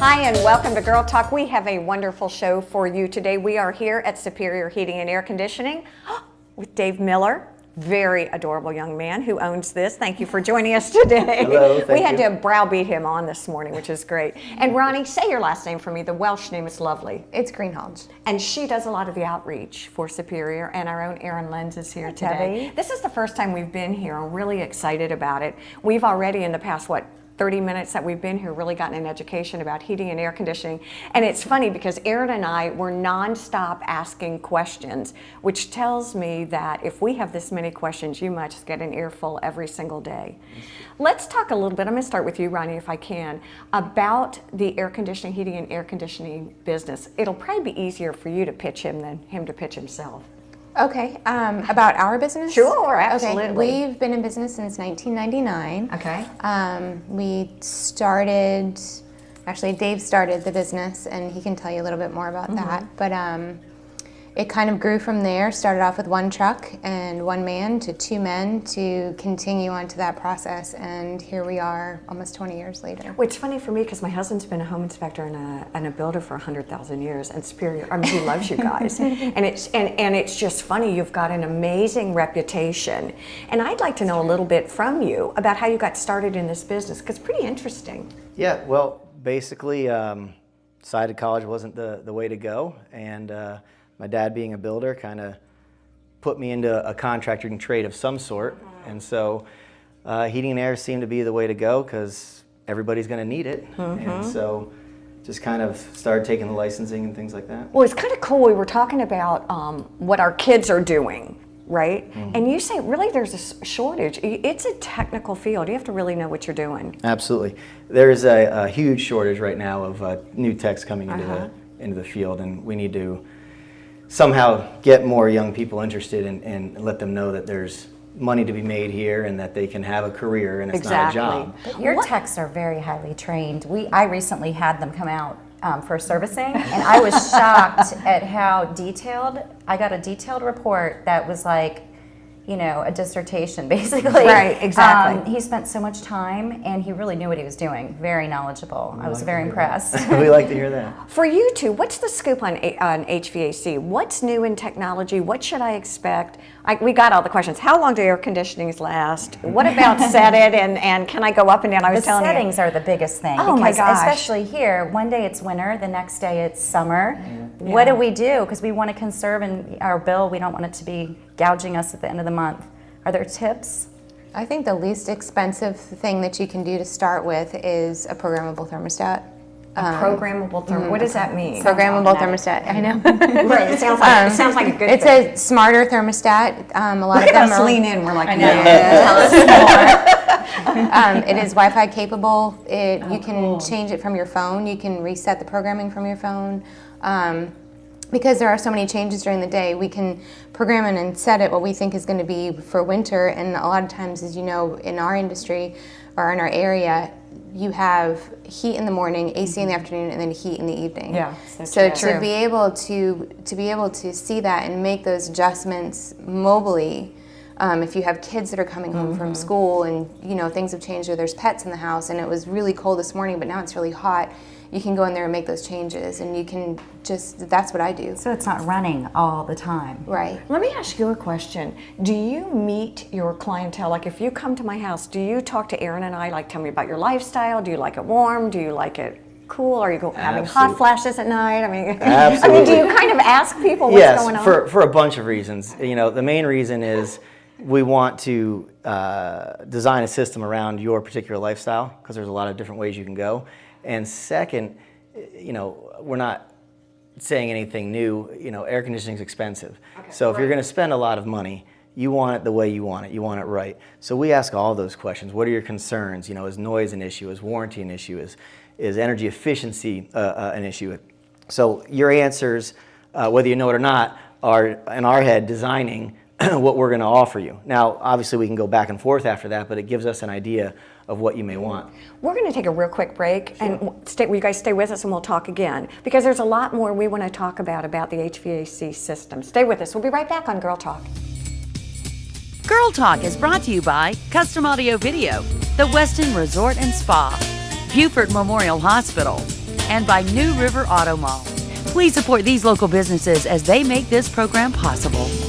Hi and welcome to Girl Talk. We have a wonderful show for you today. We are here at Superior Heating and Air Conditioning with Dave Miller, very adorable young man who owns this. Thank you for joining us today. Hello, thank we had you. to browbeat him on this morning, which is great. And Ronnie, say your last name for me. The Welsh name is lovely. It's Greenhalgh. And she does a lot of the outreach for Superior, and our own Erin Lenz is here today. Debbie. This This is the first time we've been here. I'm really excited about it. We've already in the past, 30 minutes that we've been here, really gotten an education about heating and air conditioning. And it's funny because Erin and I were nonstop asking questions, which tells me that if we have this many questions, you must get an earful every single day. Let's talk a little bit, I'm gonna start with you, Ronnie, if I can, about the air conditioning, heating and air conditioning business. It'll probably be easier for you to pitch him than him to pitch himself. Okay, about our business? Sure, absolutely. Okay, we've been in business since 1999. Okay. We started, actually Dave started the business and he can tell you a little bit more about that. But it kind of grew from there, started off with one truck and one man to two men to continue on to that process. And here we are almost 20 years later. Well, it's funny for me because my husband's been a home inspector and a builder for 100,000 years, and Superior, I mean, he loves you guys. and it's just funny, you've got an amazing reputation. And I'd like to know a little bit from you about how you got started in this business, because it's pretty interesting. Yeah, well, basically, decided college wasn't the way to go, and my dad being a builder kind of put me into a contracting trade of some sort, and so heating and air seemed to be the way to go because everybody's going to need it, and so just kind of started taking the licensing and things like that. Well, it's kind of cool. We were talking about what our kids are doing, right? And you say really there's a shortage. It's a technical field. You have to really know what you're doing. Absolutely. There's a huge shortage right now of new techs coming into the field, and we need to somehow get more young people interested and let them know that there's money to be made here and that they can have a career and it's not a job. But your techs are very highly trained. I recently had them come out for servicing, and I was shocked at how detailed. I got a detailed report that was like, you know, a dissertation basically. Right, exactly. He spent so much time and he really knew what he was doing. Very knowledgeable. I was very impressed. We like to hear that. For you two, what's the scoop on HVAC? What's new in technology? What should I expect? We got all the questions. How long do air conditionings last? What about set it and can I go up and down? I was The telling you. settings are the biggest thing. Oh my because gosh. especially here, one day it's winter, the next day it's summer. What do we do? Because we want to conserve in our bill. We don't want it to be gouging us at the end of the month. Are there tips? I think the least expensive thing that you can do to start with is a programmable thermostat. Programmable thermostat. What does that mean? Programmable thermostat, I know. Right. It sounds like a good It's thing. a smarter thermostat. A lot Look of them at us are. lean in. We're like, It is Wi-Fi capable. You can change it from your phone. You can reset the programming from your phone. Because there are so many changes during the day, we can program it and set it what we think is going to be for winter. And a lot of times, as you know, in our industry or in our area, you have heat in the morning, AC in the afternoon, and then heat in the evening. Yeah, So true. to be able to see that and make those adjustments mobily. If you have kids that are coming home from school and you know things have changed or there's pets in the house and it was really cold this morning but now it's really hot, you can go in there and make those changes and you can that's what I do. So it's not running all the time. Right. Let me ask you a question. Do you meet your clientele? Like if you come to my house, do you talk to Erin and I, like tell me about your lifestyle? Do you like it warm? Do you like it cool? Are you having hot flashes at night? I mean, Absolutely. do you kind of ask people what's going on? Yes, for a bunch of reasons. You know, the main reason is we want to design a system around your particular lifestyle because there's a lot of different ways you can go. And second, you know, we're not saying anything new. You know, air conditioning is expensive. So if you're going to spend a lot of money, you want it the way you want it. You want it right. So we ask all those questions. What are your concerns? You know, is noise an issue? Is warranty an issue? Is energy efficiency an issue? So your answers, whether you know it or not, are in our head designing what we're going to offer you. Now, obviously, we can go back and forth after that, but it gives us an idea of what you may want. We're going to take a real quick break, and will you guys stay with us and we'll talk again, because there's a lot more we want to talk about the HVAC system. Stay with us. We'll be right back on Girl Talk. Girl Talk is brought to you by Custom Audio Video, the Westin Resort and Spa, Buford Memorial Hospital, and by New River Auto Mall. Please support these local businesses as they make this program possible.